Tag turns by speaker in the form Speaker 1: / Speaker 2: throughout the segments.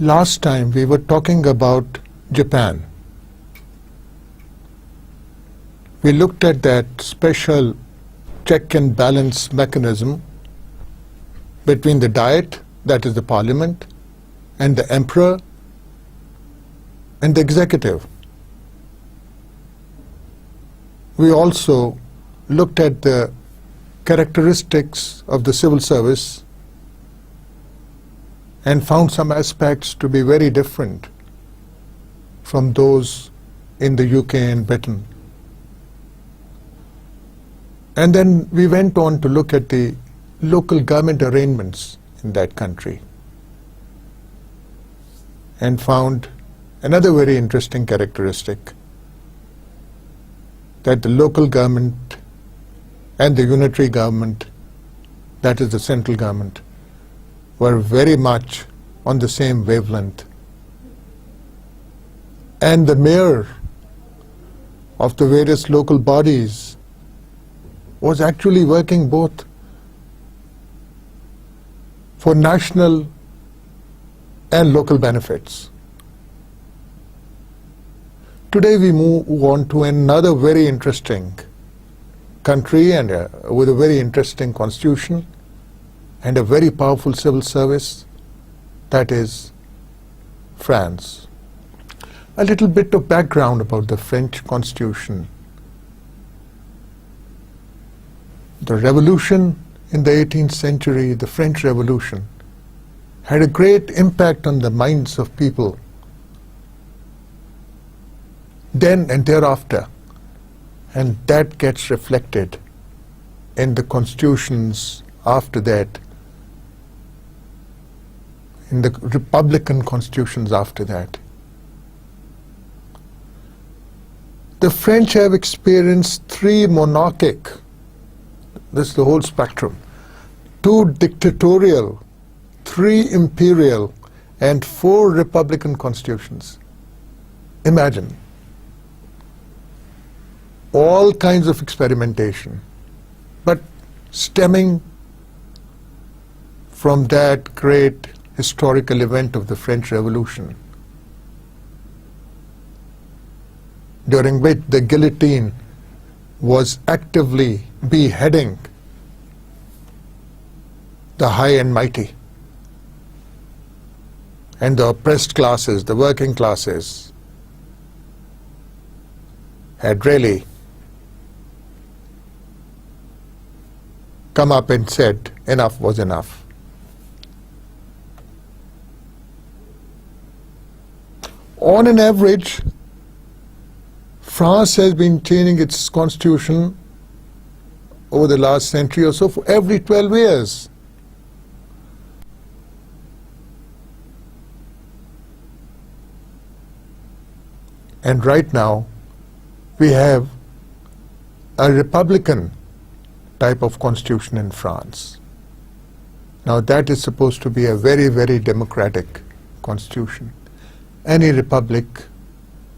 Speaker 1: Last time we were talking about Japan. We looked at that special check and balance mechanism between the Diet, that is the Parliament, and the Emperor and the Executive. We also looked at the characteristics of the civil service and found some aspects to be very different from those in the UK and Britain. And then we went on to look at the local government arrangements in that country and found another very interesting characteristic, that the local government and the unitary government, that is the central government, were very much on the same wavelength. And the mayor of the various local bodies was actually working both for national and local benefits. Today we move on to another very interesting country and with a very interesting constitution and a very powerful civil service, that is France. A little bit of background about the French Constitution. The revolution in the 18th century, the French Revolution, had a great impact on the minds of people then and thereafter, and that gets reflected in the constitutions after that, in the republican constitutions after that. The French have experienced 3 monarchic, this is the whole spectrum, 2 dictatorial, 3 imperial, and 4 republican constitutions. Imagine. All kinds of experimentation, but stemming from that great historical event of the French Revolution, during which the guillotine was actively beheading the high and mighty, and the oppressed classes, the working classes, had really come up and said enough was enough. On an average, France has been changing its constitution over the last century or so for every 12 years. And right now, we have a republican type of constitution in France. Now that is supposed to be a very, very democratic constitution. Any republic,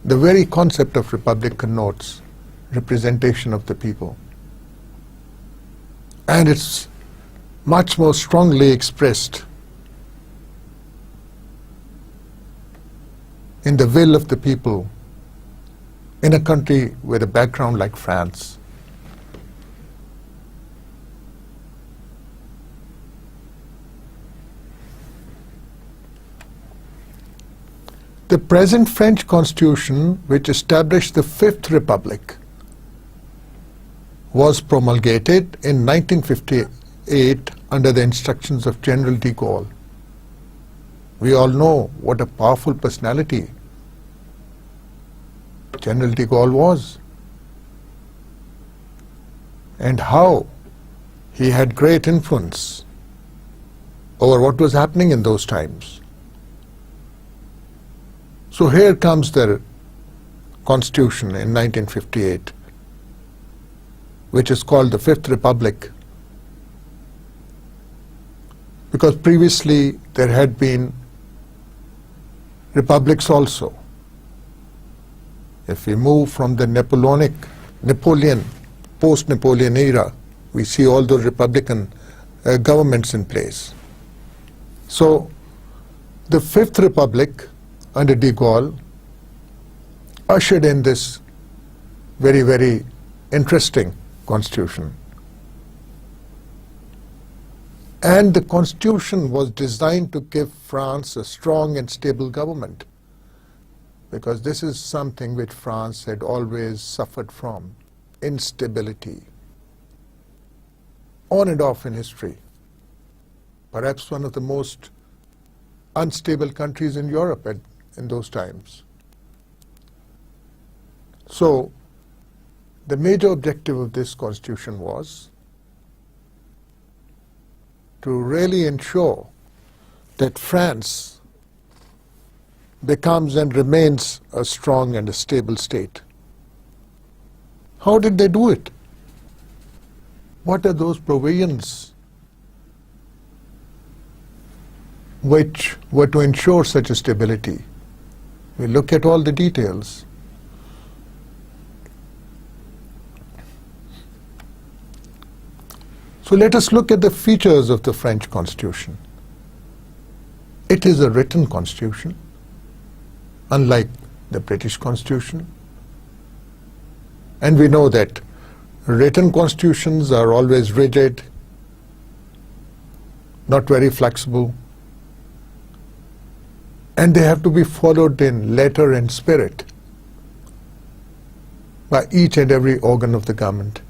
Speaker 1: the very concept of republic connotes representation of the people. And it's much more strongly expressed in the will of the people in a country with a background like France. The present French Constitution, which established the Fifth Republic, was promulgated in 1958 under the instructions of General de Gaulle. We all know what a powerful personality General de Gaulle was, and how he had great influence over what was happening in those times. So here comes the Constitution in 1958. which is called the Fifth Republic, because previously there had been republics also. If we move from the Napoleon, post-Napoleon era, we see all those republican governments in place. So the Fifth Republic under de Gaulle ushered in this very, very interesting constitution. And the constitution was designed to give France a strong and stable government, because this is something which France had always suffered from, instability, on and off in history. Perhaps one of the most unstable countries in Europe in those times. So the major objective of this constitution was to really ensure that France becomes and remains a strong and a stable state. How did they do it? What are those provisions which were to ensure such a stability? We look at all the details. So let us look at the features of the French Constitution. It is a written constitution, unlike the British Constitution. And we know that written constitutions are always rigid, not very flexible, and they have to be followed in letter and spirit by each and every organ of the government.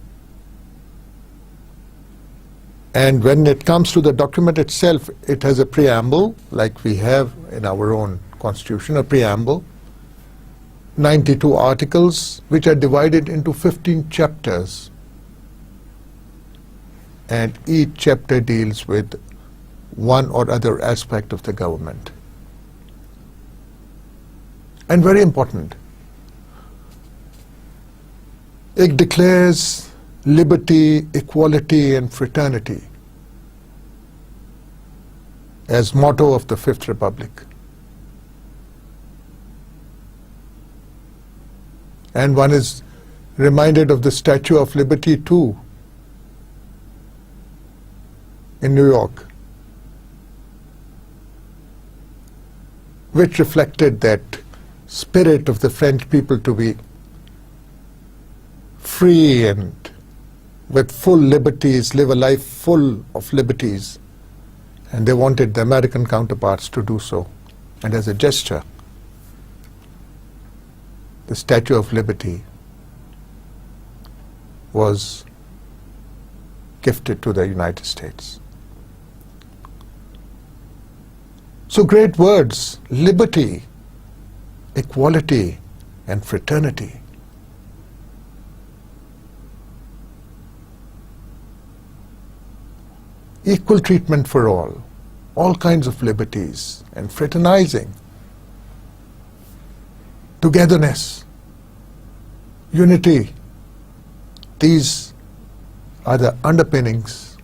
Speaker 1: And when it comes to the document itself, it has a preamble, like we have in our own constitution, a preamble, 92 articles, which are divided into 15 chapters. And each chapter deals with one or other aspect of the government. And very important, it declares liberty, equality, and fraternity as motto of the Fifth Republic. And one is reminded of the Statue of Liberty too in New York, which reflected that spirit of the French people to be free and with full liberties, live a life full of liberties. And they wanted the American counterparts to do so. And as a gesture, the Statue of Liberty was gifted to the United States. So great words, liberty, equality, and fraternity. Equal treatment for all kinds of liberties, and fraternizing, togetherness, unity. These are the underpinnings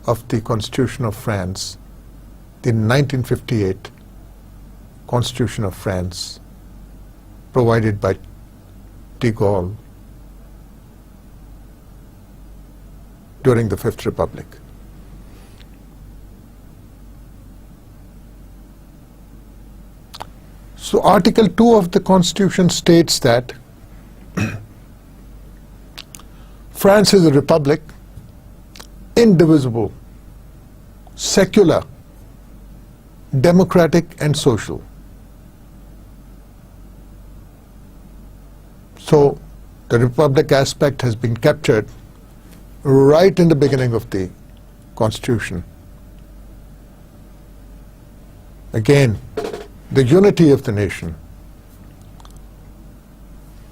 Speaker 1: of the Constitution of France, the 1958 Constitution of France, provided by de Gaulle during the Fifth Republic. So Article 2 of the Constitution states that France is a republic, indivisible, secular, democratic, and social. So the republic aspect has been captured right in the beginning of the Constitution. Again, the unity of the nation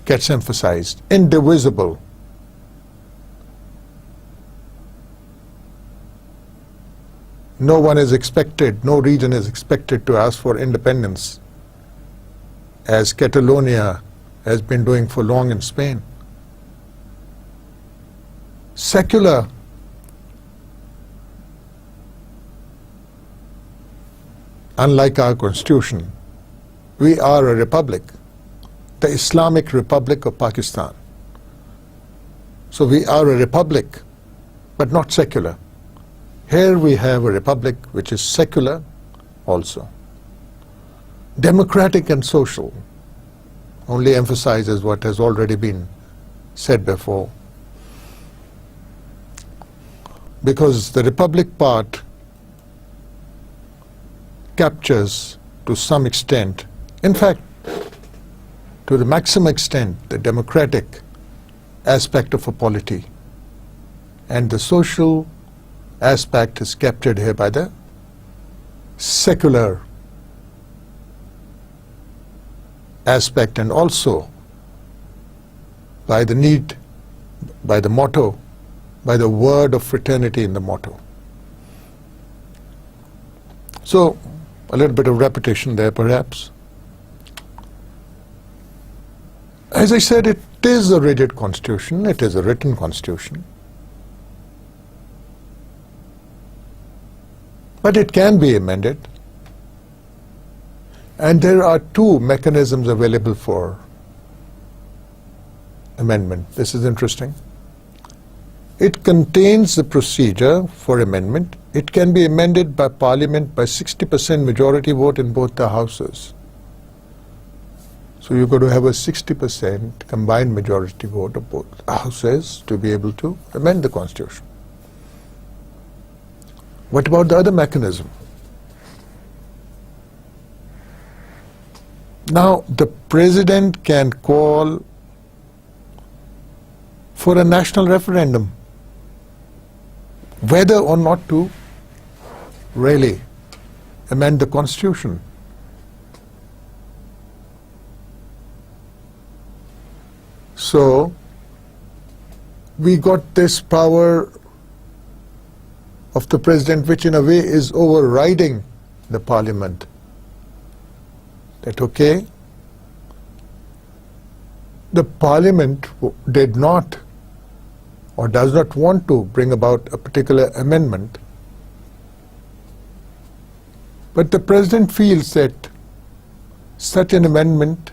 Speaker 1: gets emphasized, indivisible. No one is expected, no region is expected to ask for independence, as Catalonia has been doing for long in Spain. secular unlike our constitution, we are a republic, the Islamic Republic of Pakistan. So we are a republic, but not secular. Here we have a republic which is secular also. Democratic and social only emphasizes what has already been said before. Because the republic part captures to some extent, in fact, to the maximum extent, the democratic aspect of a polity, and the social aspect is captured here by the secular aspect, and also by the need, by the motto, by the word of fraternity in the motto. So, a little bit of repetition there perhaps. As I said, it is a rigid constitution, it is a written constitution. But it can be amended. And there are two mechanisms available for amendment. This is interesting. It contains the procedure for amendment. It can be amended by Parliament by 60% majority vote in both the houses. So you've got to have a 60% combined majority vote of both houses to be able to amend the Constitution. What about the other mechanism? Now, the President can call for a national referendum whether or not to really amend the Constitution. So, we got this power of the President, which in a way is overriding the Parliament. That okay, the Parliament did not or does not want to bring about a particular amendment, but the President feels that such an amendment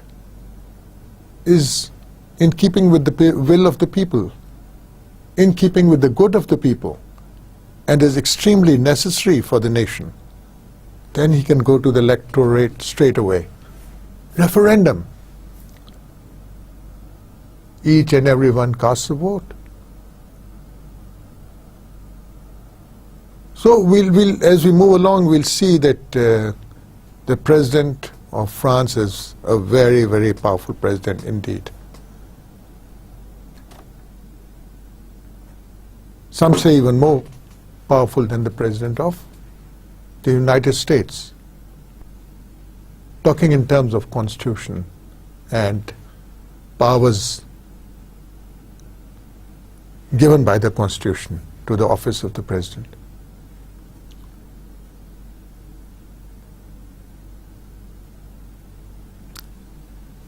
Speaker 1: is in keeping with the will of the people, in keeping with the good of the people, and is extremely necessary for the nation, then he can go to the electorate straight away. Referendum. Each and every one casts a vote. So we'll, as we move along, we'll see that the President of France is a very, very powerful president indeed. Some say even more powerful than the President of the United States. Talking in terms of Constitution and powers given by the Constitution to the office of the President.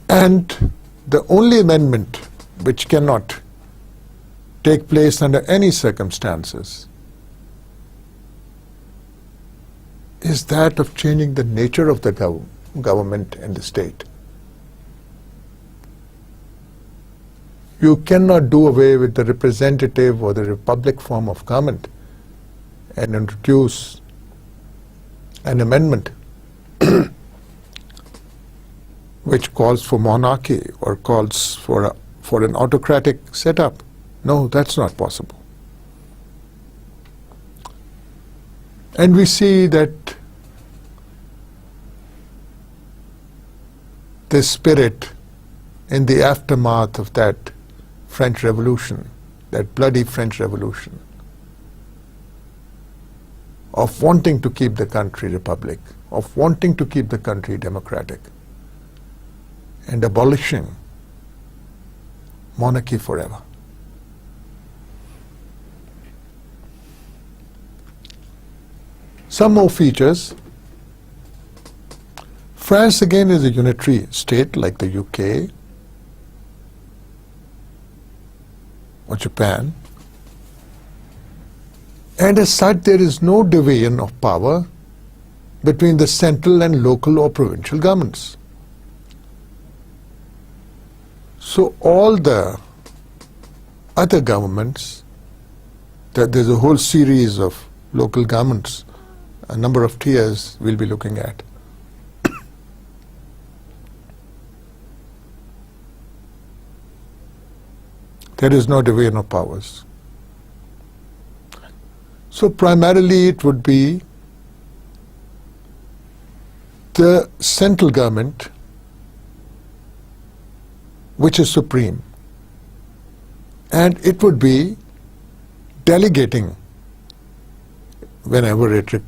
Speaker 1: And the only amendment which cannot take place under any circumstances is that of changing the nature of the government and the state. You cannot do away with the representative or the republic form of government and introduce an amendment which calls for monarchy or calls for an autocratic setup. No, that's not possible. And we see that the spirit in the aftermath of that French Revolution, that bloody French Revolution, of wanting to keep the country republic, of wanting to keep the country democratic, and abolishing monarchy forever. Some more features. France again is a unitary state like the UK or Japan. And as such, there is no division of power between the central and local or provincial governments. So all the other governments, there's a whole series of local governments, a number of tiers we'll be looking at. There is no division of powers. So primarily it would be the central government which is supreme, and it would be delegating whenever it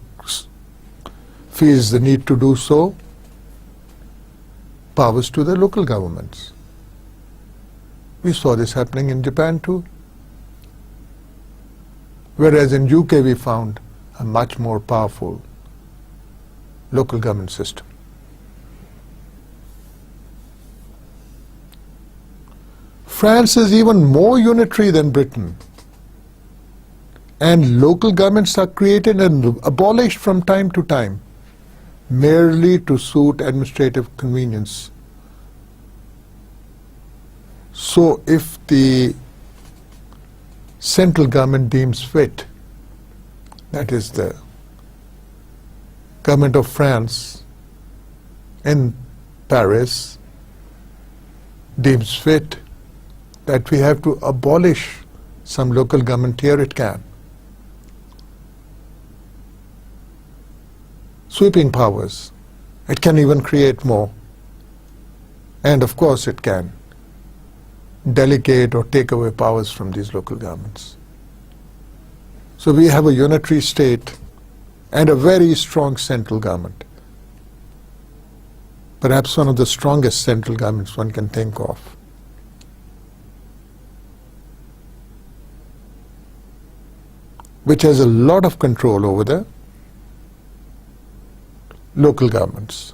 Speaker 1: feels the need to do so powers to the local governments. We saw this happening in Japan too. Whereas in UK we found a much more powerful local government system. France is even more unitary than Britain, and local governments are created and abolished from time to time merely to suit administrative convenience. So if the central government deems fit, that is the government of France in Paris deems fit that we have to abolish some local government, here it can. Sweeping powers. It can even create more. And of course it can delegate or take away powers from these local governments. So we have a unitary state and a very strong central government. Perhaps one of the strongest central governments one can think of. Which has a lot of control over the local governments.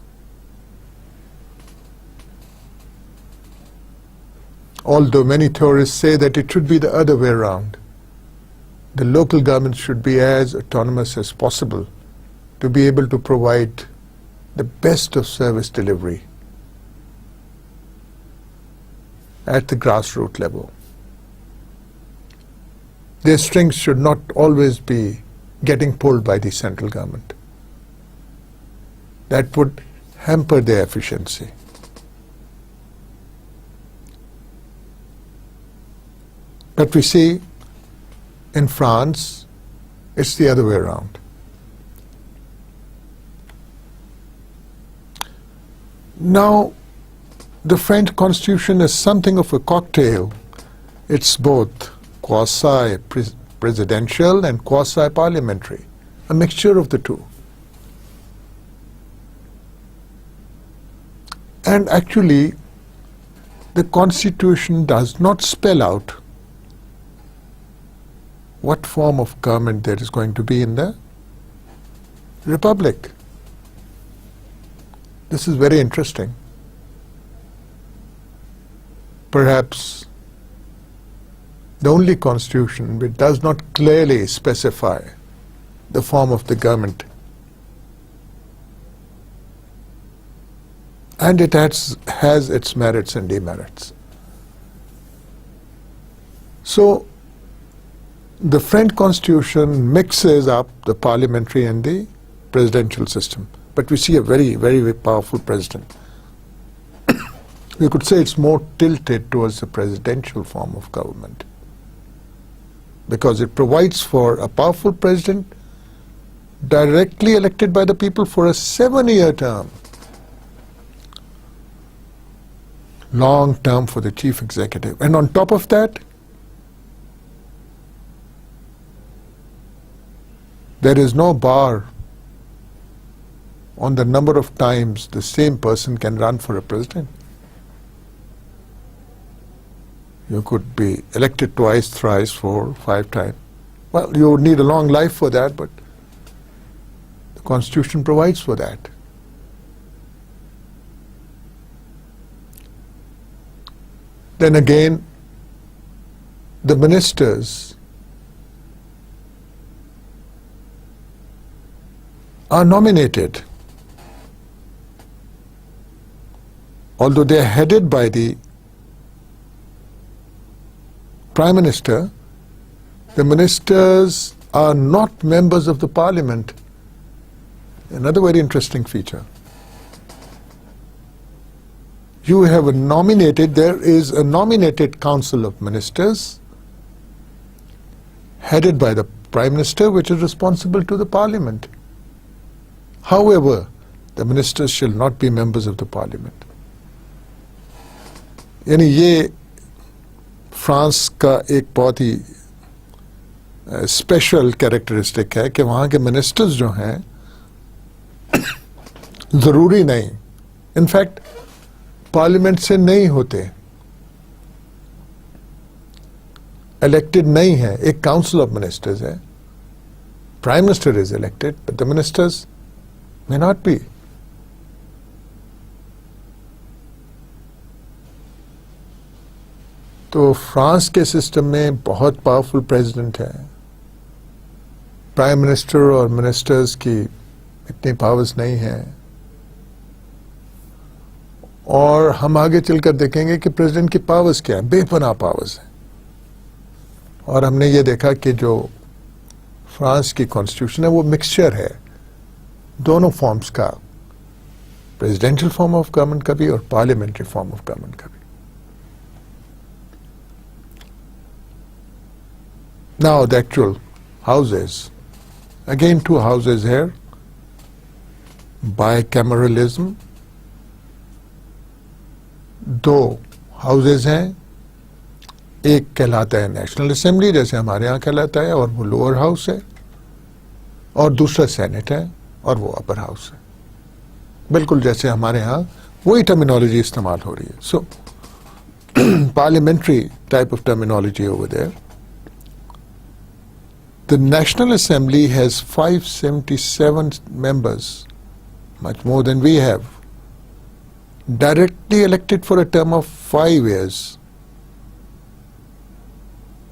Speaker 1: Although many theorists say that it should be the other way around. The local governments should be as autonomous as possible to be able to provide the best of service delivery at the grassroots level. Their strings should not always be getting pulled by the central government. That would hamper their efficiency. But we see in France, it's the other way around. Now, the French Constitution is something of a cocktail. It's both quasi-presidential and quasi-parliamentary, a mixture of the two. And actually, the Constitution does not spell out what form of government there is going to be in the Republic. This is very interesting. Perhaps the only constitution which does not clearly specify the form of the government. And it has its merits and demerits. So the French Constitution mixes up the parliamentary and the presidential system. But we see a very, very, very powerful president. We could say it's more tilted towards the presidential form of government, because it provides for a powerful president directly elected by the people for a 7-year term. Long term for the chief executive. And on top of that, there is no bar on the number of times the same person can run for a president. You could be elected twice, thrice, 4, 5 times. Well, you would need a long life for that, but the Constitution provides for that. Then again, the ministers are nominated. Although they are headed by the Prime Minister, the ministers are not members of the Parliament. Another very interesting feature. You have there is a nominated council of ministers headed by the Prime Minister, which is responsible to the Parliament. However, the ministers shall not be members of the Parliament. यानी ये France का एक बहुत ही special characteristic है कि वहाँ के ministers जो हैं ज़रूरी नहीं, इनफैक्ट पार्लियामेंट से नहीं होते, इलेक्टेड नहीं है, एक काउंसिल ऑफ मिनिस्टर्स है, prime minister is elected but the ministers may not be. तो फ्रांस के सिस्टम में बहुत पावरफुल प्रेसिडेंट है, प्राइम मिनिस्टर और मिनिस्टर्स की इतनी पावर्स नहीं है. और हम आगे चलकर देखेंगे कि प्रेसिडेंट की पावर्स क्या है, बेपनाह पावर्स है. और हमने ये देखा कि जो फ्रांस की कॉन्स्टिट्यूशन है वो मिक्सचर है दोनों फॉर्म्स का, प्रेसिडेंशियल फॉर्म ऑफ गवर्नमेंट का भी और पार्लियामेंट्री फॉर्म ऑफ गवर्नमेंट का भी. Now the actual houses, again two houses here, bicameralism, दो houses हैं, एक कहलाता है नेशनल असेंबली जैसे हमारे यहाँ कहलाता है और वो लोअर हाउस है, और दूसरा सेनेट है और वो अपर हाउस है. बिल्कुल जैसे हमारे यहाँ वही टर्मिनोलॉजी इस्तेमाल हो रही है. So parliamentary type of terminology over there. The National Assembly has 577 members, much more than we have, directly elected for a term of 5 years.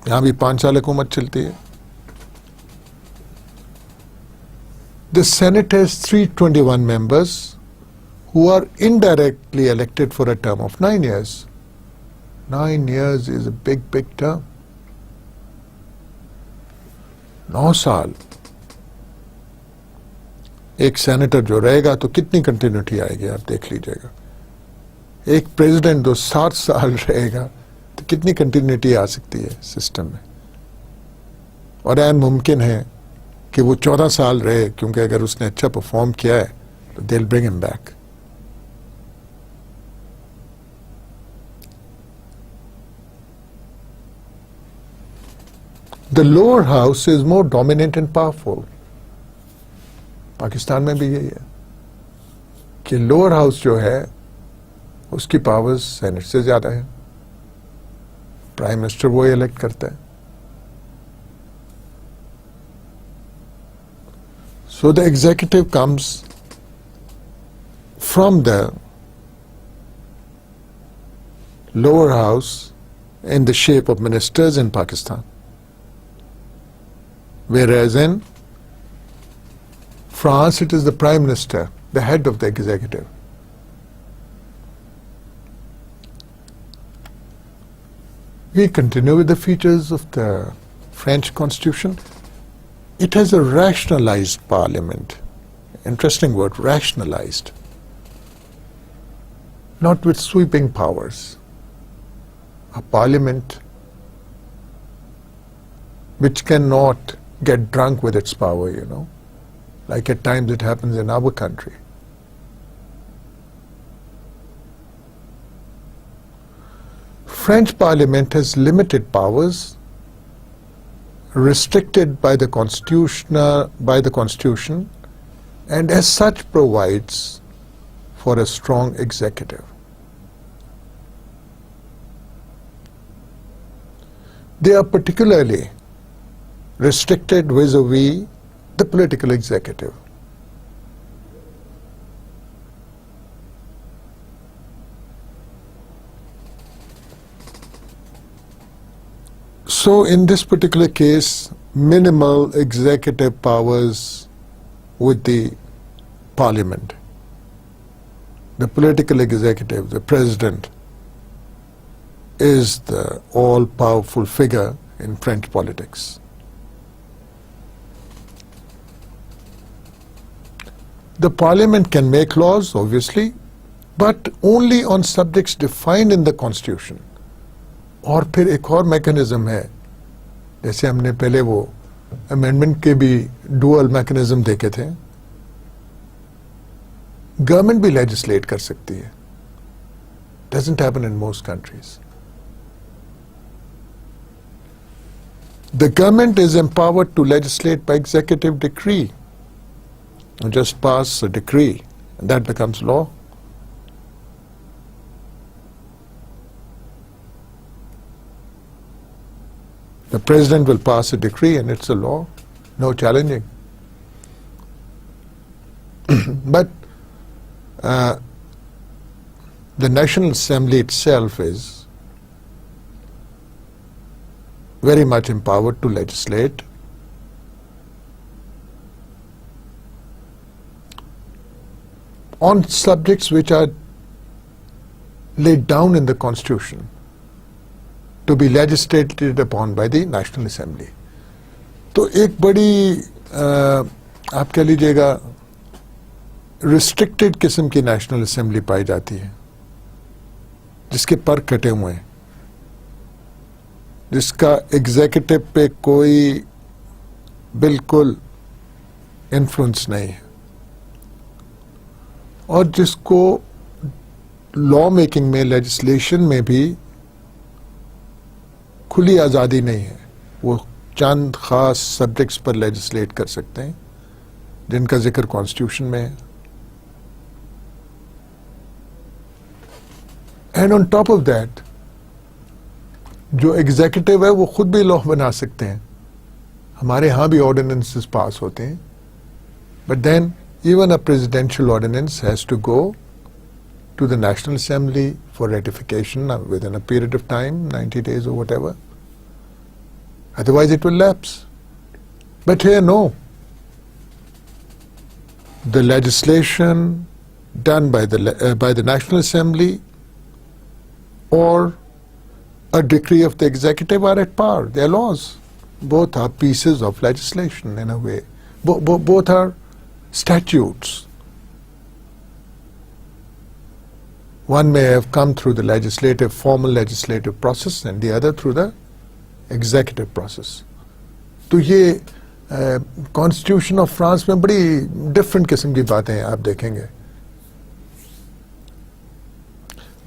Speaker 1: यहाँ भी 5 साल हुकूमत चलती है. The Senate has 321 members who are indirectly elected for a term of 9 years. 9 years is a big, big term. 9 साल एक senator जो रहेगा तो कितनी कंटिन्यूटी आएगी आप देख लीजिएगा. एक प्रेसिडेंट जो 7 साल रहेगा तो कितनी कंटिन्यूटी आ सकती है सिस्टम में. और ऐन मुमकिन है कि वो 14 साल रहे, क्योंकि अगर उसने अच्छा परफॉर्म किया है तो they will bring him back. The lower house is more dominant and powerful. Pakistan में भी यही है कि लोअर हाउस जो है उसकी पावर्स सेनेट से ज्यादा है. प्राइम मिनिस्टर वो इलेक्ट करता है. So the executive comes from the lower house in the shape of ministers in Pakistan. Whereas in France, it is the Prime Minister, the head of the executive. We continue with the features of the French Constitution. It has a rationalized parliament. Interesting word, rationalized. Not with sweeping powers. A parliament which cannot get drunk with its power, you know, like at times it happens in our country. French Parliament has limited powers, restricted by the Constitution, and as such provides for a strong executive. They are particularly restricted vis-a-vis the political executive. So in this particular case, minimal executive powers with the parliament, the political executive, the president, is the all-powerful figure in French politics. The parliament can make laws, obviously, but only on subjects defined in the constitution. और फिर एक और mechanism है, जैसे हमने पहले वो amendment के भी डुअल मैकेनिज्म देखे थे. गवर्नमेंट भी लेजिस्लेट कर सकती है. Doesn't happen in most countries. The government is empowered to legislate by executive decree. You just pass a decree, and that becomes law. The president will pass a decree and it's a law, no challenging. But the National Assembly itself is very much empowered to legislate. On subjects which are laid down in the Constitution to be legislated upon by the National Assembly. तो एक बड़ी आप कह लीजिएगा restricted किस्म की national assembly पाई जाती है, जिसके पर कटे हुए हैं, जिसका एग्जीक्यूटिव पे कोई बिल्कुल इन्फ्लुएंस नहीं है, और जिसको लॉ मेकिंग में, लेजिस्लेशन में भी खुली आज़ादी नहीं है. वो चंद खास सब्जेक्ट्स पर लेजिस्लेट कर सकते हैं जिनका जिक्र कॉन्स्टिट्यूशन में है. And on top of that जो एग्जीक्यूटिव है वो खुद भी लॉ बना सकते हैं. हमारे यहाँ भी ऑर्डिनेंसेस पास होते हैं, but then even a presidential ordinance has to go to the National Assembly for ratification within a period of time, 90 days or whatever. Otherwise it will lapse. But here no. The legislation done by the National Assembly or a decree of the executive are at par. They are laws. Both are pieces of legislation in a way. Both are statutes. One may have come through the formal legislative process and the other through the executive process. तो ये constitution of France में बड़ी different किस्म की बातें हैं, आप देखेंगे.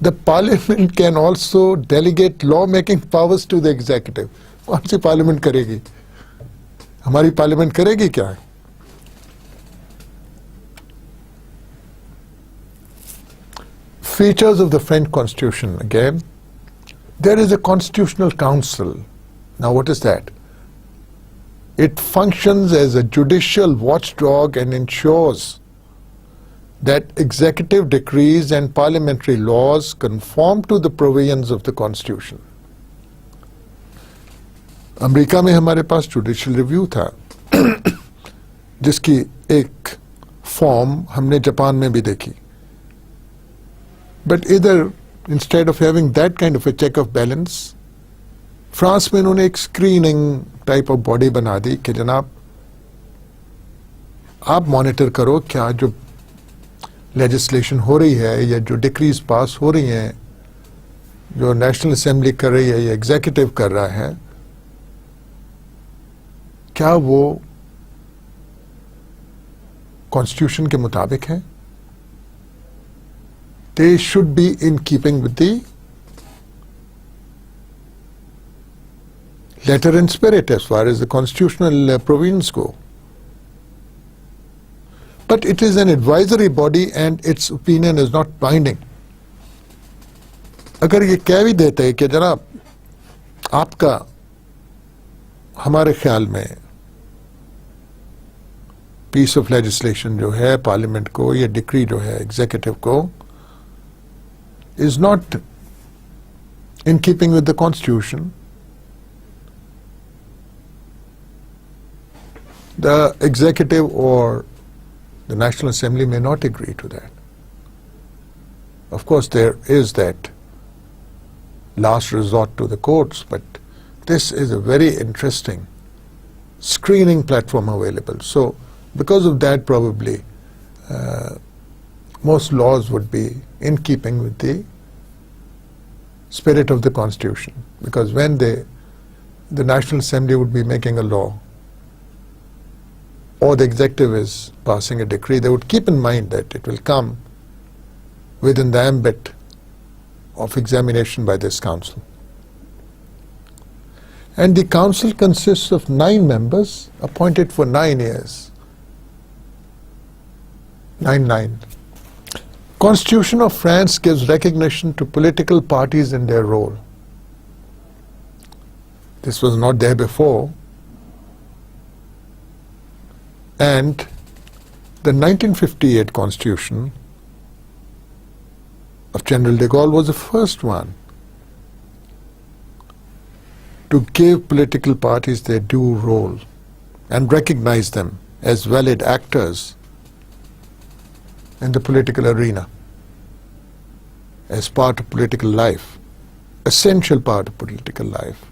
Speaker 1: The parliament can also delegate law-making powers to the executive. कौन सी पार्लियामेंट करेगी? हमारी पार्लियामेंट करेगी क्या? Features of the French Constitution again. There is a Constitutional Council. Now what is that? It functions as a judicial watchdog and ensures that executive decrees and parliamentary laws conform to the provisions of the Constitution. America में हमारे पास judicial review था जिसकी एक form हमने Japan में भी देखी. But either instead of having that kind of a check of balance, France में उन्होंने एक स्क्रीनिंग टाइप ऑफ बॉडी बना दी कि जनाब आप मॉनिटर करो क्या जो लेजिस्लेशन हो रही है या जो डिक्रीज पास हो रही हैं, जो नेशनल असेंबली कर रही है या एग्जीक्यूटिव कर रहा है, क्या वो कॉन्स्टिट्यूशन के मुताबिक है. They should be in keeping with the letter and spirit as far as the constitutional provisions go. But it is an advisory body and its opinion is not binding. अगर ये कह भी देते हैं कि जनाब आपका हमारे ख्याल में पीस ऑफ लेजिस्लेशन जो है पार्लियामेंट को, या डिक्री जो है एग्जीक्यूटिव को, is not in keeping with the Constitution, the executive or The National Assembly may not agree to that. Of course, there is that last resort to the courts, but this is a very interesting screening platform available. So, because of that, probably most laws would be in keeping with the spirit of the Constitution. Because when the National Assembly would be making a law, or the executive is passing a decree, they would keep in mind that it will come within the ambit of examination by this council. And the council consists of 9 members appointed for 9 years. 9. Constitution of France gives recognition to political parties in their role. This was not there before. And the 1958 Constitution of General de Gaulle was the first one to give political parties their due role and recognize them as valid actors in the political arena, as part of political life, essential part of political life.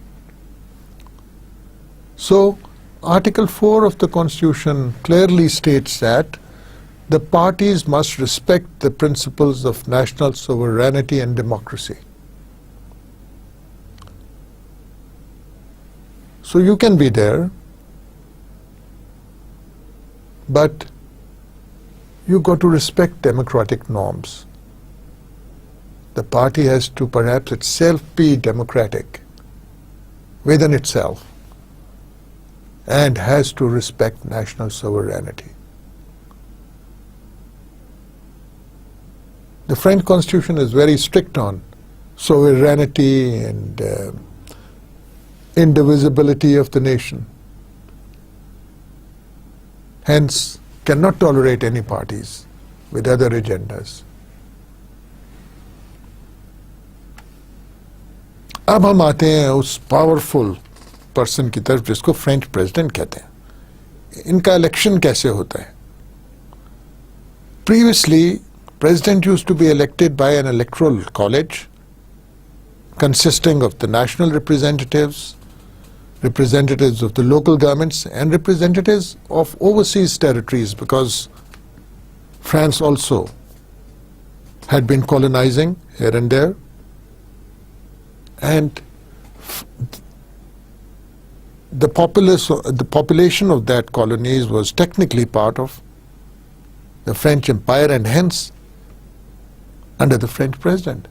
Speaker 1: So, Article 4 of the Constitution clearly states that the parties must respect the principles of national sovereignty and democracy. So you can be there, but you got to respect democratic norms. The party has to perhaps itself be democratic within itself and has to respect national sovereignty. The French Constitution is very strict on sovereignty and indivisibility of the nation. Hence, cannot tolerate any parties with other agendas. अब हम आते हैं उस powerful person की तरफ जिसको French president कहते हैं. इनका इलेक्शन कैसे होता है? Previously, President used to be elected by an electoral college consisting of the national representatives, representatives of the local governments, and representatives of overseas territories, because France also had been colonizing here and there, and the population of that colonies was technically part of the French Empire and hence under the French president.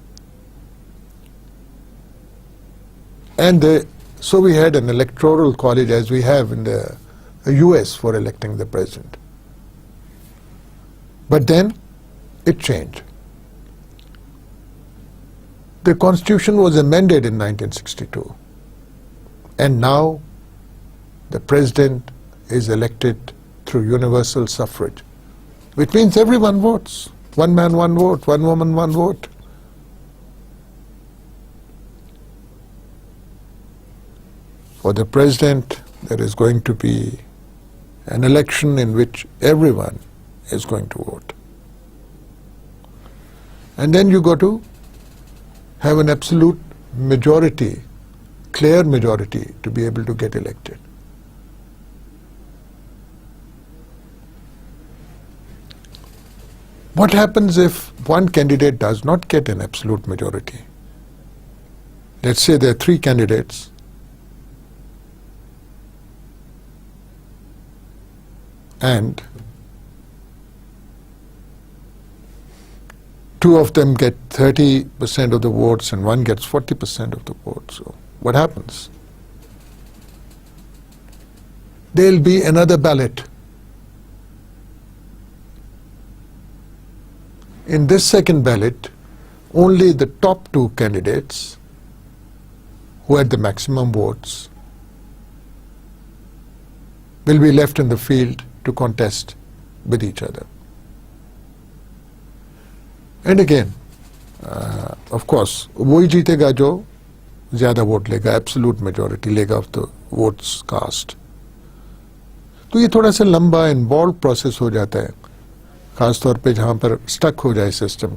Speaker 1: And so we had an electoral college as we have in the US for electing the president. But then it changed. The Constitution was amended in 1962, and now the president is elected through universal suffrage, which means everyone votes. One man, one vote. One woman, one vote. For the president, there is going to be an election in which everyone is going to vote. And then you got to have an absolute majority, clear majority, to be able to get elected. What happens if one candidate does not get an absolute majority? Let's say there are 3 candidates. And 2 of them get 30% of the votes and 1 gets 40% of the votes. So what happens? There'll be another ballot. In this second ballot, only the top 2 candidates who had the maximum votes will be left in the field to contest with each other. And again, of course, वही जीतेगा जो ज़्यादा vote लेगा, absolute majority लेगा of the votes cast. तो ये थोड़ा सा लंबा involved process हो जाता है. ख़ास तौर पे जहाँ पर स्टक हो जाए सिस्टम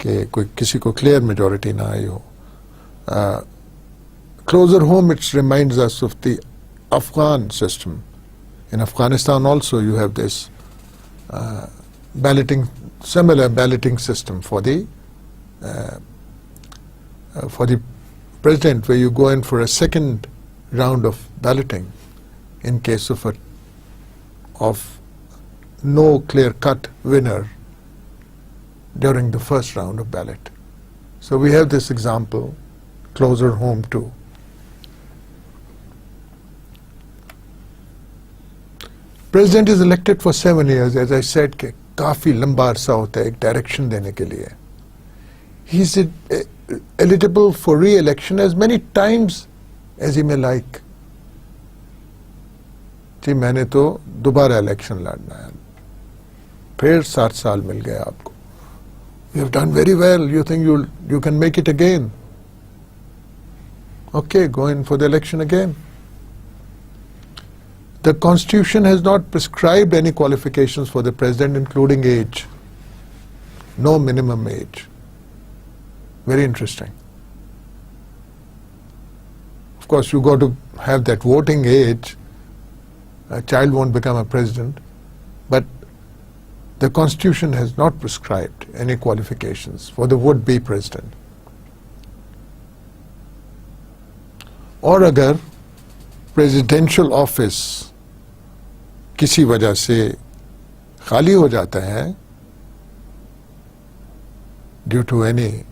Speaker 1: कि कोई किसी को क्लियर मेजॉरिटी ना आई हो. Closer home, it reminds us of the Afghan system. In Afghanistan also you have this similar balloting system for the president, where you go in for a second round of balloting in case of no clear-cut winner during the first round of ballot. So we have this example closer home too. President is elected for 7 years, as I said, कि काफी लंबा अरसा होता है एक direction देने के लिए. He is eligible for re-election as many times as he may like. जी मैंने तो दोबारा इलेक्शन लड़ना है, फिर 7 साल मिल गए आपको. You have done very well. You think you can make it again? Okay, go in for the election again. The Constitution has not prescribed any qualifications for the President, including age. No minimum age. Very interesting. Of course, you got to have that voting age. A child won't become a president. But the Constitution has not prescribed any qualifications for the would-be president. और अगर presidential office किसी वजह से खाली हो जाता है due to any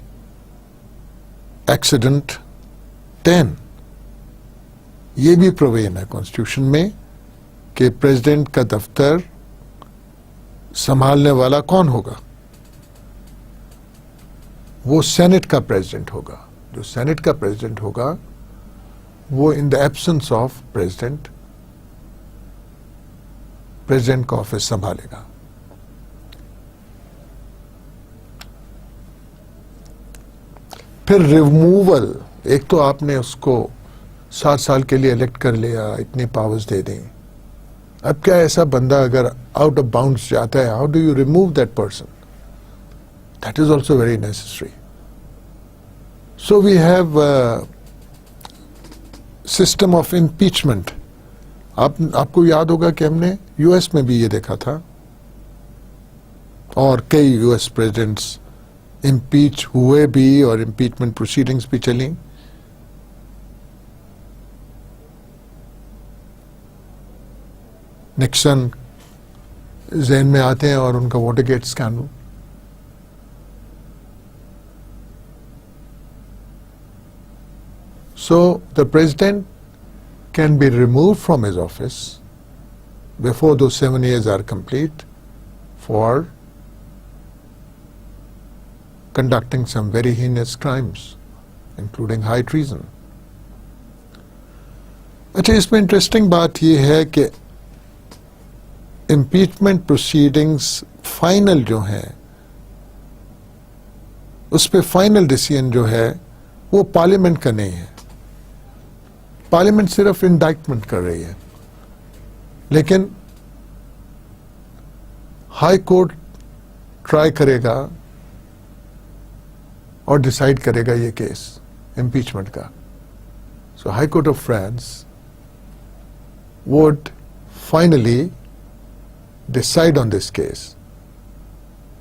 Speaker 1: accident, then ये भी प्रोविजन है कॉन्स्टिट्यूशन में कि प्रेसिडेंट का दफ्तर संभालने वाला कौन होगा. वो सेनेट का प्रेसिडेंट होगा. जो सेनेट का प्रेसिडेंट होगा वो in the absence of president का ऑफिस संभालेगा. फिर रिमूवल, एक तो आपने उसको 7 साल के लिए इलेक्ट कर लिया, इतनी पावर्स दे दी. अब क्या ऐसा बंदा अगर आउट ऑफ बाउंड्स जाता है, how do you remove that person? That is also very necessary. So we have system of impeachment. आपको याद होगा कि हमने यूएस में भी ये देखा था और कई यूएस प्रेसिडेंट्स इम्पीच हुए भी और इम्पीचमेंट प्रोसीडिंग्स भी चली. निक्सन ज़हन में आते हैं और उनका Watergate scandal. So the president can be removed from his office before those 7 years are complete for conducting some very heinous crimes, including high treason. अच्छा, इसमें इंटरेस्टिंग बात यह है कि impeachment proceedings फाइनल जो है उस पे फाइनल डिसीजन जो है वो पार्लियामेंट का नहीं है. पार्लियामेंट सिर्फ इंडाइटमेंट कर रही है, लेकिन हाई कोर्ट ट्राई करेगा और डिसाइड करेगा ये केस इम्पीचमेंट का. So high court of France would finally decide on this case.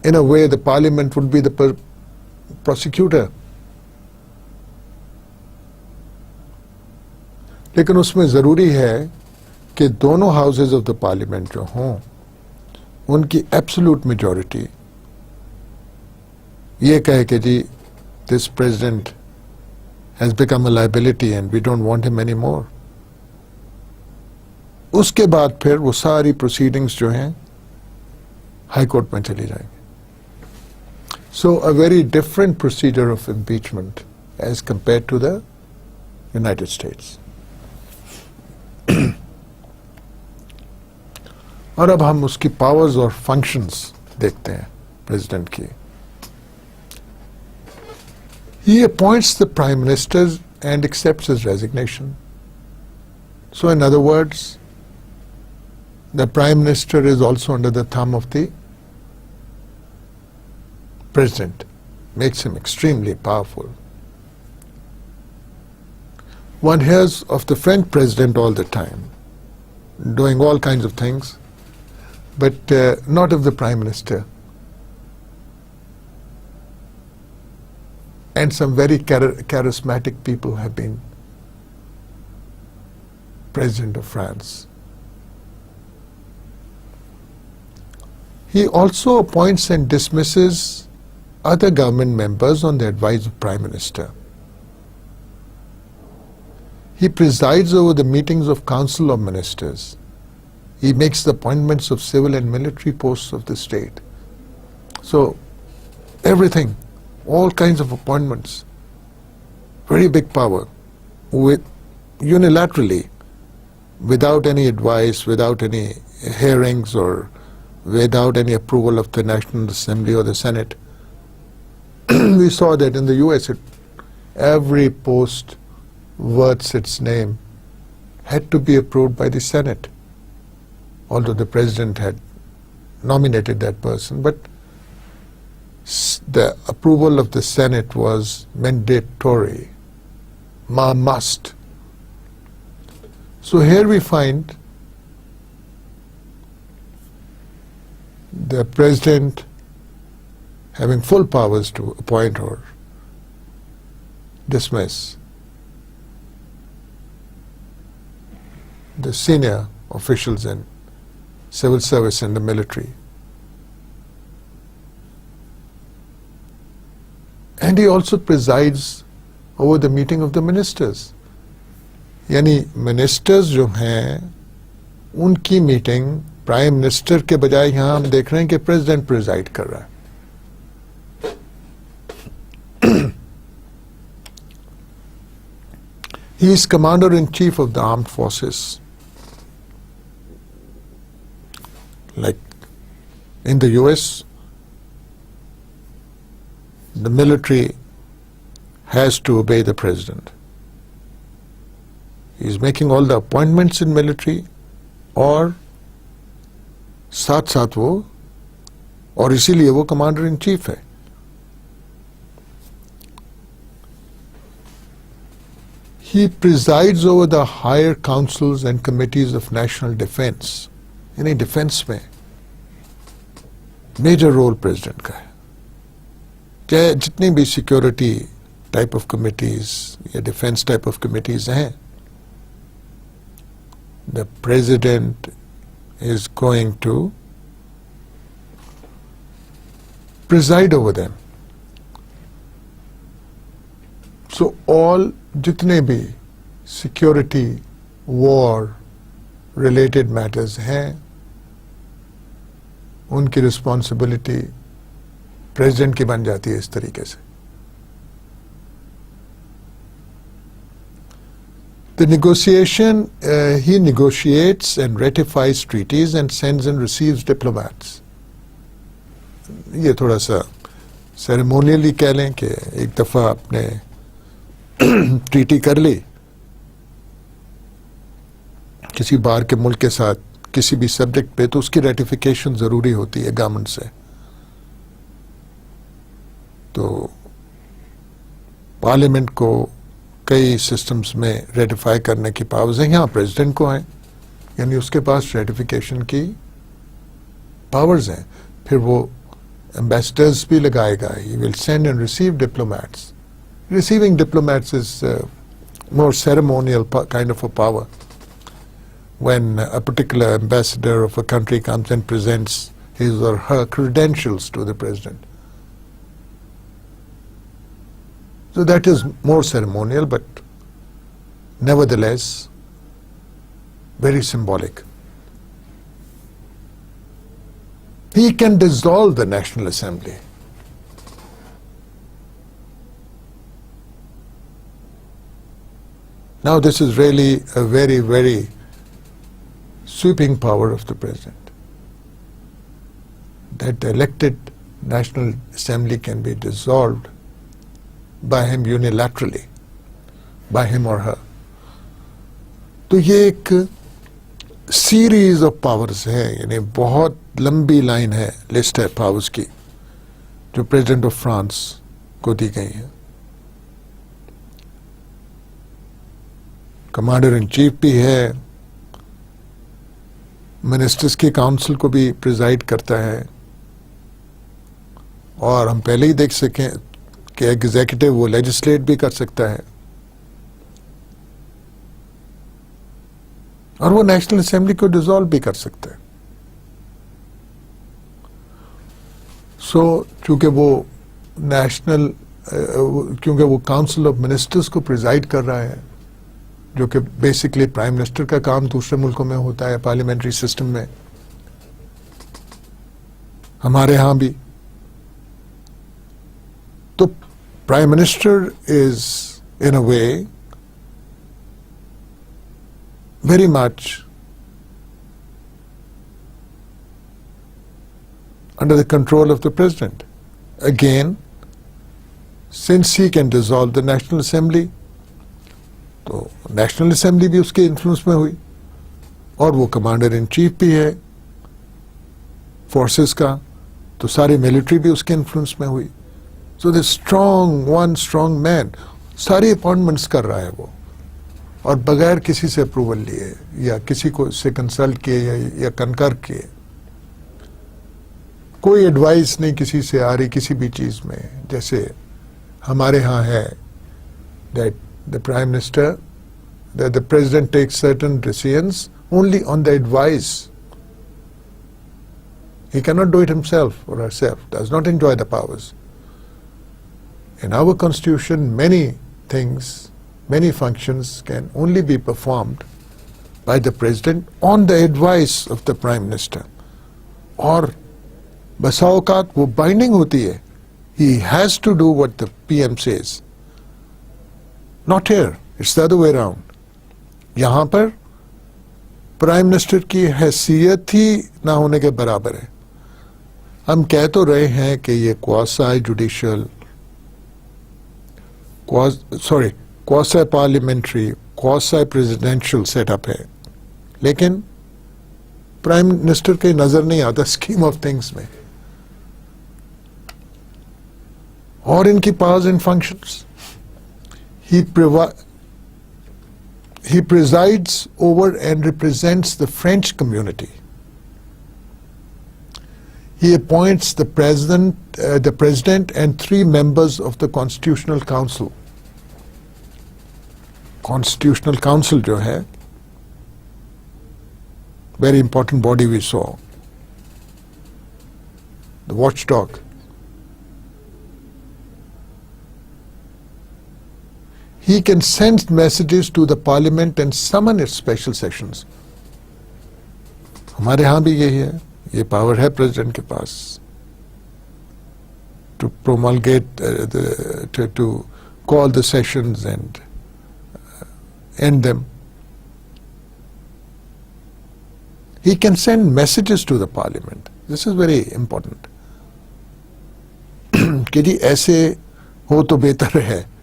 Speaker 1: In a way, the parliament would be the prosecutor. लेकिन उसमें ज़रूरी है कि दोनों हाउसेज ऑफ द पार्लियामेंट जो हों उनकी एब्सोल्यूट मेजॉरिटी ये कहे कि जी this president has become a liability and we don't want him any more. उसके बाद फिर वो सारी प्रोसीडिंग्स जो हैं हाई कोर्ट में चली जाएंगी. So a very different procedure of impeachment as compare to the United States. और अब हम उसकी पावर्स और फंक्शंस देखते हैं प्रेसिडेंट की. He appoints the prime minister and accepts his resignation. So in other words, the Prime Minister is also under the thumb of the president, makes him extremely powerful. One hears of the French president all the time, doing all kinds of things, but not of the prime minister. And some very charismatic people have been president of France. He also appoints and dismisses other government members on the advice of Prime Minister. He presides over the meetings of Council of Ministers. He makes the appointments of civil and military posts of the state. So, everything, all kinds of appointments, very big power, with unilaterally, without any advice, without any hearings, or without any approval of the National Assembly or the Senate. We saw that in the US, every post worth its name had to be approved by the Senate, although the president had nominated that person. But the approval of the Senate was mandatory, must. So here we find the president having full powers to appoint or dismiss the senior officials in civil service and the military. And he also presides over the meeting of the ministers. यानी ministers जो हैं उनकी meeting prime minister के बजाय यहाँ हम देख रहे हैं कि प्रेसिडेंट प्रिजाइड कर रहा है. He is commander-in-chief of the armed forces. Like in the US, the military has to obey the president. He is making all the appointments in military, और साथ साथ वो, और इसीलिए वो कमांडर इन चीफ है. He presides over the higher councils and committees of national defense. यानी defence में मेजर रोल प्रेसिडेंट का है. चाहे जितनी भी सिक्योरिटी टाइप ऑफ कमिटीज या डिफेंस टाइप ऑफ कमिटीज हैं, the president is going to preside over them. So all जितने भी security, war related matters हैं, उनकी responsibility president की बन जाती है इस तरीके से. The negotiation, he negotiates and ratifies treaties and sends and receives diplomats. ये थोड़ा सा ceremonially कह लें कि एक दफ़ा आपने ट्रीटी कर ली किसी बाहर के मुल्क के साथ किसी भी सब्जेक्ट पे, तो उसकी रेटिफिकेशन ज़रूरी होती है गवर्नमेंट से. तो पार्लियामेंट को कई सिस्टम्स में रेटिफाई करने की पावर्स हैं, यहाँ प्रेसिडेंट को हैं, यानी उसके पास रेटिफिकेशन की पावर्स हैं. फिर वो एम्बेसडर्स भी लगाएगा. He will send and receive diplomats. Receiving diplomats is more ceremonial kind of a power. When a particular ambassador of a country comes and presents his or her credentials to the president. So that is more ceremonial, but nevertheless very symbolic. He can dissolve the National Assembly. Now this is really a very, very sweeping power of the president, that the elected National Assembly can be dissolved by him unilaterally, by him or her. तो ये एक series of powers है, यानी बहुत लंबी line है, list है powers की, जो प्रेसिडेंट ऑफ फ्रांस को दी गई है। कमांडर इन चीफ भी है, मिनिस्टर्स की काउंसिल को भी प्रिजाइड करता है, और हम पहले ही देख सकें कि एग्जीक्यूटिव वो लेजिस्लेट भी कर सकता है, और वो नेशनल असेंबली को डिसॉल्व भी कर सकता है। चूंकि वो क्योंकि वो काउंसिल ऑफ मिनिस्टर्स को प्रिजाइड कर रहा है, जो कि बेसिकली प्राइम मिनिस्टर का काम दूसरे मुल्कों में होता है पार्लियामेंट्री सिस्टम में, हमारे यहां भी। तो prime minister is in a way very much under the control of the president. Again, since he can dissolve the National Assembly, तो National Assembly भी उसके influence में हुई, और वो commander in chief भी है forces का, तो सारी military भी उसके influence में हुई. So the one strong man, सारी appointments कर रहा है वो, और बगैर किसी से अप्रूवल लिए या किसी को से कंसल्ट किए या कनकर किए, कोई एडवाइस नहीं किसी से आ रही किसी भी चीज में। जैसे हमारे यहाँ है that the prime minister, that the president takes certain decisions only on the advice, he cannot do it himself or herself, does not enjoy the powers. In our constitution, many things, many functions can only be performed by the president on the advice of the prime minister. और बसा औकात वो binding होती है. He has to do what the PM says. Not here. It's the other way around. यहाँ पर prime minister की हैसियत ही ना होने के बराबर है। हम कह तो रहे हैं कि ये quasi judicial, quasi parliamentary, quasi presidential setup है, लेकिन प्राइम मिनिस्टर के नजर नहीं आता स्कीम ऑफ थिंग्स में, और इनकी powers and functions. He presides over and represents the French community. He appoints the president and 3 members of the Constitutional Council. Constitutional Council जो है, very important body we saw, the watchdog. He can send messages to the parliament and summon its special sessions. हमारे यहाँ भी यही है, ये power है president के पास, to promulgate, to call the sessions and end them. He can send messages to the parliament. This is very important. कि जी ऐसे हो तो बेहतर है.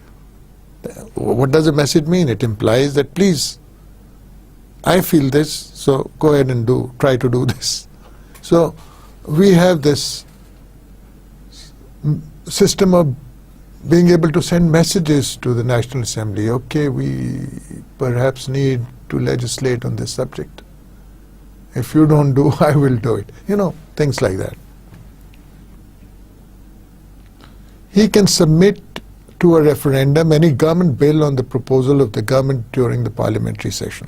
Speaker 1: What does the message mean? It implies that please, I feel this, so go ahead and try to do this. So we have this system of being able to send messages to the National Assembly. Okay, we perhaps need to legislate on this subject. If you don't do, I will do it. Things like that. He can submit to a referendum any government bill on the proposal of the government during the parliamentary session.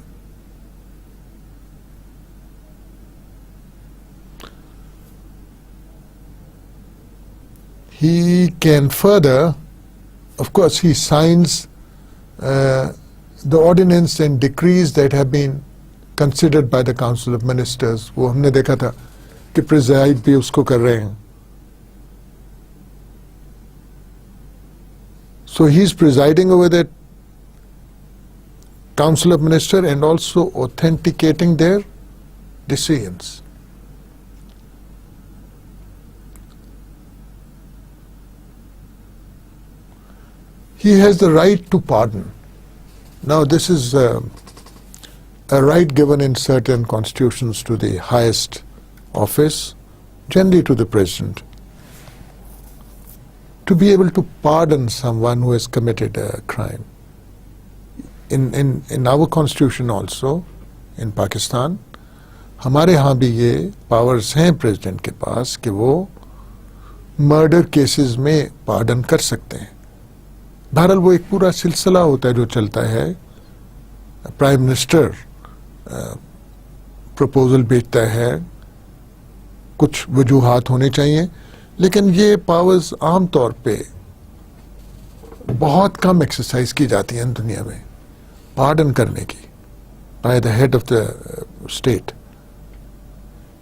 Speaker 1: He can further, of course, he signs the ordinance and decrees that have been considered by the Council of Ministers. वो हमने देखा था कि preside भी उसको कर रहे हैं. So he is presiding over the Council of Ministers and also authenticating their decisions. He has the right to pardon. Now this is a right given in certain constitutions to the highest office, generally to the president. to be able to pardon someone who has committed a crime. In our constitution also, in Pakistan, हमारे यहाँ भी ये powers हैं president के पास कि वो murder cases में pardon कर सकते हैं. बहरहाल वो एक पूरा सिलसिला होता है जो चलता है. प्राइम मिनिस्टर प्रपोजल भेजता है, कुछ वजूहात होने चाहिए, लेकिन ये पावर्स आमतौर पे बहुत कम एक्सरसाइज की जाती हैं दुनिया में पार्डन करने की by the head of the state.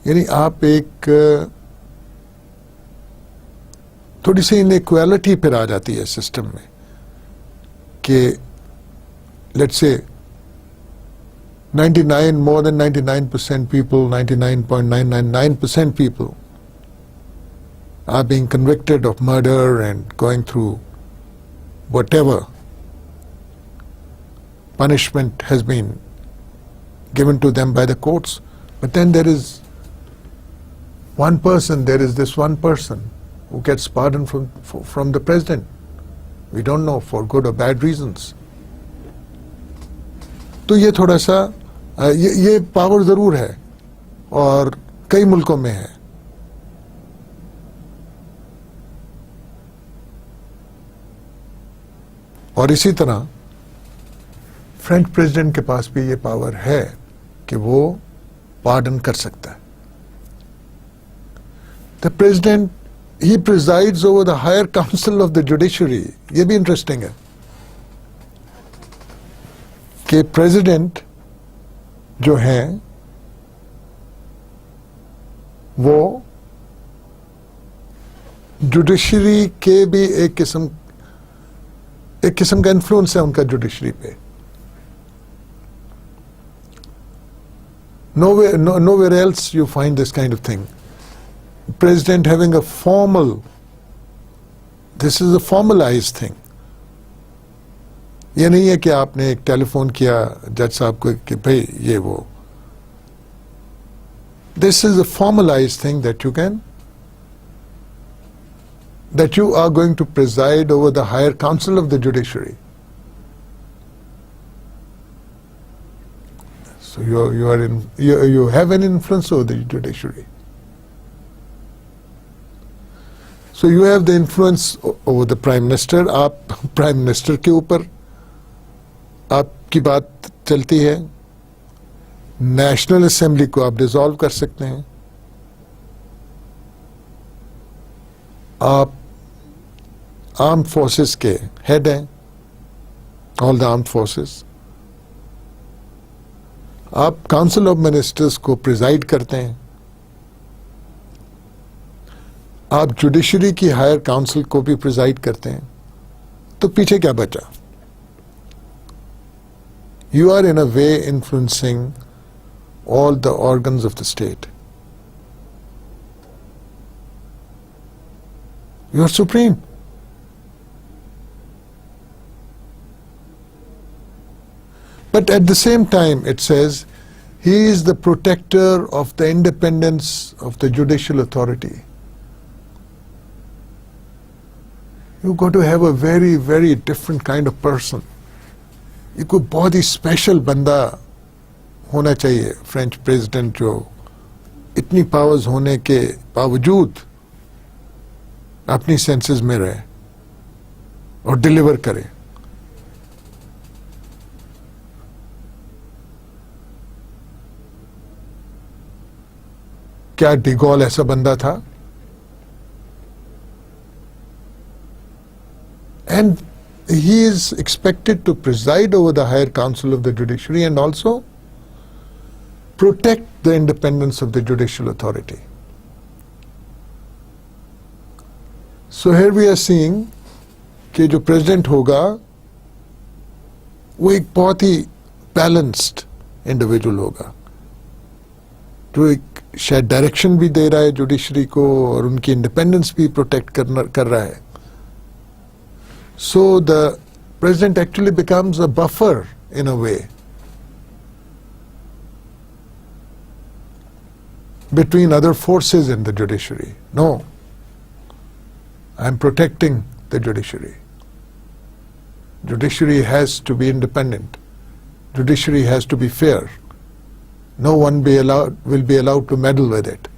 Speaker 1: यानी आप एक थोड़ी सी इनइक्वालिटी फिर आ जाती है सिस्टम में कि let's say more than 99% people, 99.999% people are being convicted of murder and going through whatever punishment has been given to them by the courts. But then there is this one person who gets pardon from the president. We don't know, for good or bad reasons. तो ये थोड़ा सा ये power जरूर है और कई मुल्कों में है. और इसी तरह फ्रेंच प्रेसिडेंट के पास भी ये पावर है कि वो पार्डन कर सकता है. The president he presides over the higher council of the judiciary. ये भी इंटरेस्टिंग है कि प्रेसिडेंट जो है वो जुडिशरी के भी एक किस्म का इन्फ्लुएंस है उनका जुडिशरी पे. Nowhere else you find this kind of thing. President having a this is a formalized thing. ये नहीं है कि आपने एक टेलीफोन किया जज साहब को कि भाई ये वो. This is a formalized thing that you are going to preside over the higher council of the judiciary. So you have an influence over the judiciary. So you have the influence over the prime minister. आप prime minister के ऊपर आपकी बात चलती है. National assembly को आप dissolve कर सकते हैं. आप आर्म्ड फोर्सेस के हेड हैं, ऑल द आर्म्ड फोर्सेस. आप काउंसिल ऑफ मिनिस्टर्स को प्रिजाइड करते हैं. आप जुडिशरी की हायर काउंसिल को भी प्रिजाइड करते हैं. तो पीछे क्या बचा? You are in a way influencing all the organs of the state. You are supreme. But at the same time, it says, he is the protector of the independence of the judicial authority. You've got to have a very, very different kind of person. ये कोई बहुत ही special बंदा होना चाहिए French president जो इतनी powers होने के बावजूद अपनी सेंसेस में रहे और डिलीवर करे. क्या डिगॉल ऐसा बंदा था? And he is expected to preside over the higher council of the judiciary and also protect the independence of the judicial authority. So here we are seeing कि जो president होगा वो एक बहुत ही balanced individual होगा जो एक शायद डायरेक्शन भी दे रहा है जुडिशरी को और उनकी इंडिपेंडेंस भी प्रोटेक्ट कर रहा है. So the president actually becomes a buffer in a way between other forces in the judiciary. No, I'm protecting the judiciary. Judiciary has to be independent. Judiciary has to be fair. No one will be allowed to meddle with it.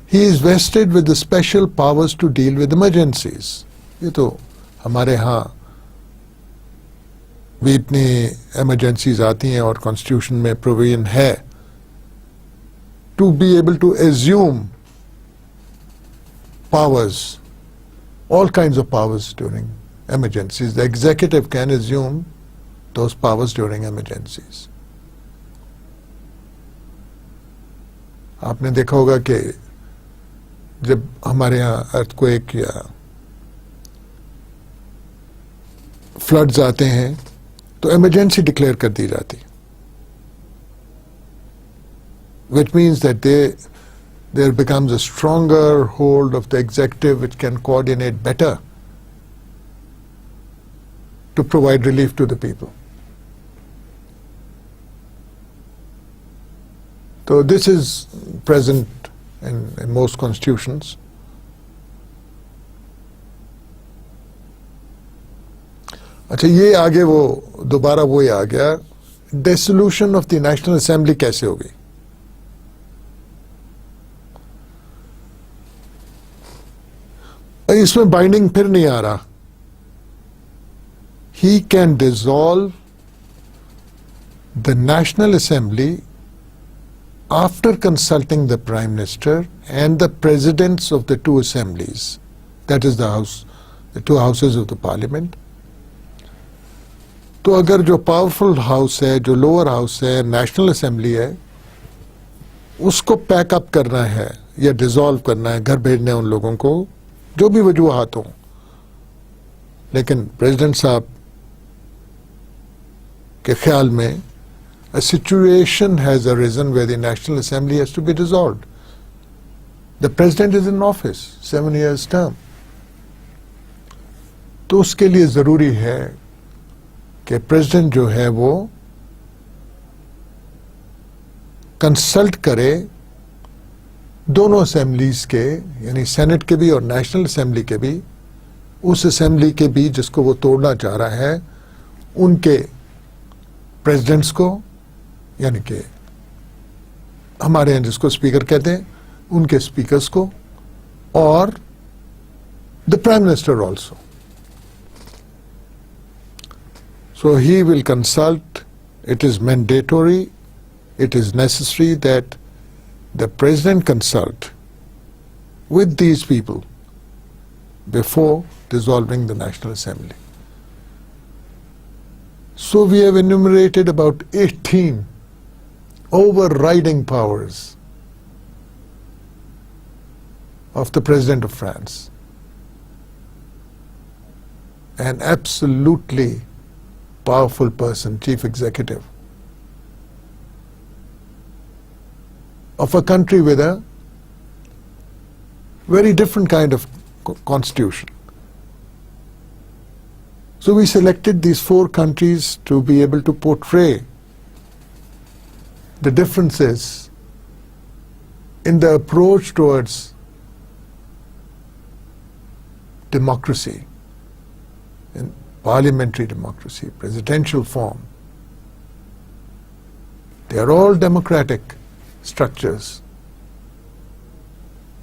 Speaker 1: He is vested with the special powers to deal with emergencies. ये तो हमारे यहाँ भी इतनी emergencies आती हैं और constitution में provision है to be able to assume powers, all kinds of powers during emergencies. The executive can assume those powers during emergencies. आपने देखा होगा कि जब हमारे यहाँ अर्थक्वेक या फ्लड्स आते हैं तो इमरजेंसी डिक्लेयर कर दी जाती, which means that there becomes a stronger hold of the executive which can coordinate better to provide relief to the people. So this is present in most constitutions. अच्छा, ये आगे वो दोबारा वो आ गया, dissolution of the national assembly कैसे होगी? इसमें बाइंडिंग फिर नहीं आ रहा. He can dissolve the National Assembly after consulting the Prime Minister and the presidents of the two assemblies, that is the two houses of the Parliament. तो अगर जो powerful house है, जो लोअर हाउस है, national assembly है, उसको pack up करना है या डिसॉल्व करना है, घर भेजना है उन लोगों को, जो भी वजूहात हों, लेकिन प्रेसिडेंट साहब के ख्याल में a situation has arisen where the National Assembly has to be dissolved. The President is in office, 7 years term. तो उसके लिए ज़रूरी है कि प्रेसिडेंट जो है वो कंसल्ट करे दोनों असेंबलीज के, यानी सेनेट के भी और नेशनल असेंबली के भी, उस असेंबली के भी जिसको वो तोड़ना चाह रहा है, उनके प्रेसिडेंट्स को, यानी कि हमारे यहाँ जिसको स्पीकर कहते हैं, उनके स्पीकर्स को, और the prime minister also. So he will consult. It is mandatory, it is necessary that the President consult with these people before dissolving the National Assembly. So we have enumerated about 18 overriding powers of the President of France. An absolutely powerful person, chief executive of a country with a very different kind of constitution. So we selected these 4 countries to be able to portray the differences in the approach towards democracy, in parliamentary democracy, presidential form. They are all democratic structures.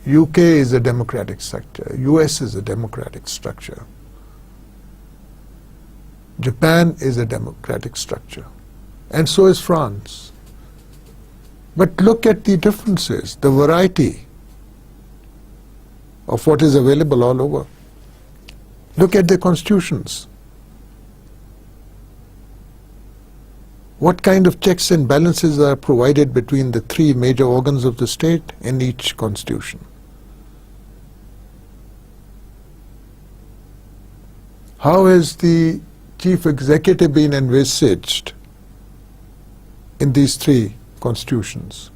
Speaker 1: UK is a democratic structure, US is a democratic structure, Japan is a democratic structure, and so is France. But look at the differences, the variety of what is available all over. Look at the constitutions. What kind of checks and balances are provided between the 3 major organs of the state in each constitution? How has the chief executive been envisaged in these 3 constitutions?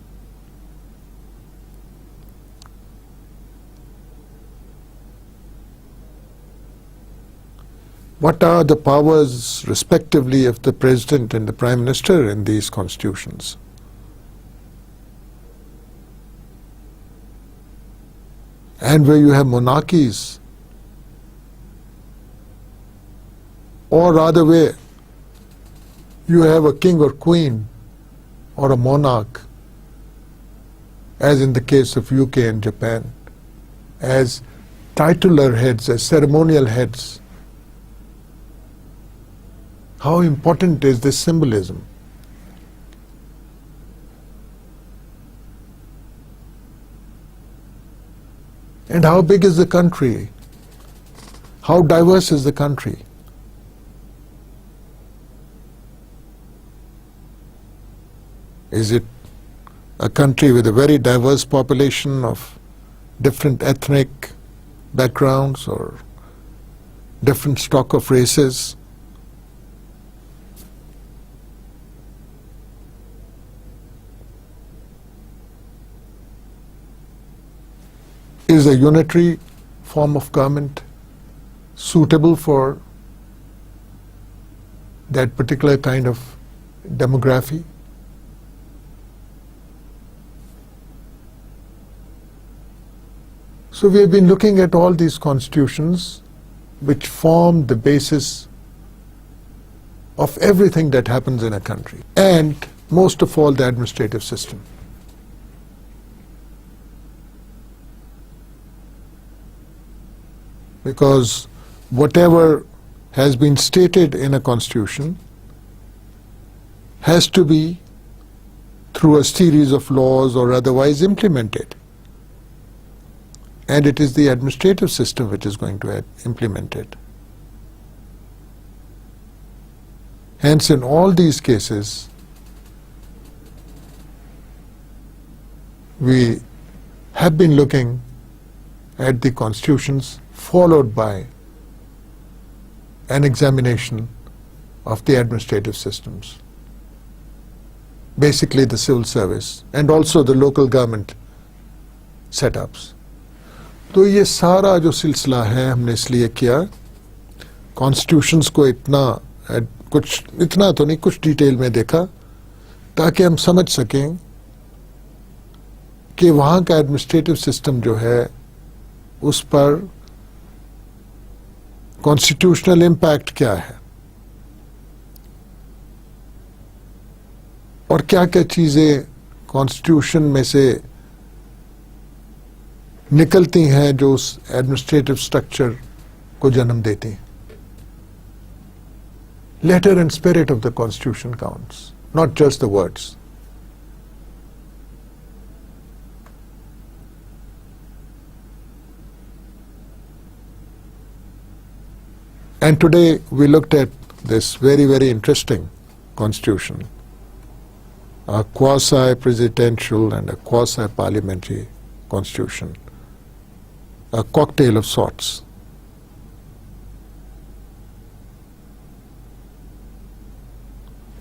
Speaker 1: What are the powers, respectively, of the President and the Prime Minister in these constitutions? and where you have monarchies, or rather where you have a king or queen or a monarch, as in the case of UK and Japan, as titular heads, as ceremonial heads. How important is this symbolism? And how big is the country? How diverse is the country? Is it a country with a very diverse population of different ethnic backgrounds or different stock of races? Is a unitary form of government suitable for that particular kind of demography? So we have been looking at all these constitutions which form the basis of everything that happens in a country, and most of all the administrative system. Because whatever has been stated in a constitution has to be through a series of laws or otherwise implemented. And it is the administrative system which is going to implement it. Hence, in all these cases, we have been looking at the constitutions followed by an examination of the administrative systems, basically the civil service and also the local government setups. तो ये सारा जो सिलसिला है हमने इसलिए किया, constitutions को इतना तो नहीं, कुछ डिटेल में देखा ताकि हम समझ सकें कि वहाँ का एडमिनिस्ट्रेटिव सिस्टम जो है उस पर कॉन्स्टिट्यूशनल इम्पैक्ट क्या है और क्या क्या चीज़ें कॉन्स्टिट्यूशन में से निकलती हैं जो उस एडमिनिस्ट्रेटिव स्ट्रक्चर को जन्म देती हैं. Letter and spirit of the Constitution counts, not just the words. And today we looked at this very, very interesting constitution, a quasi-presidential and a quasi-parliamentary constitution, a cocktail of sorts.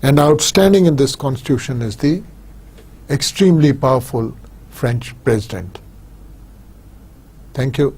Speaker 1: And outstanding in this constitution is the extremely powerful French president. Thank you.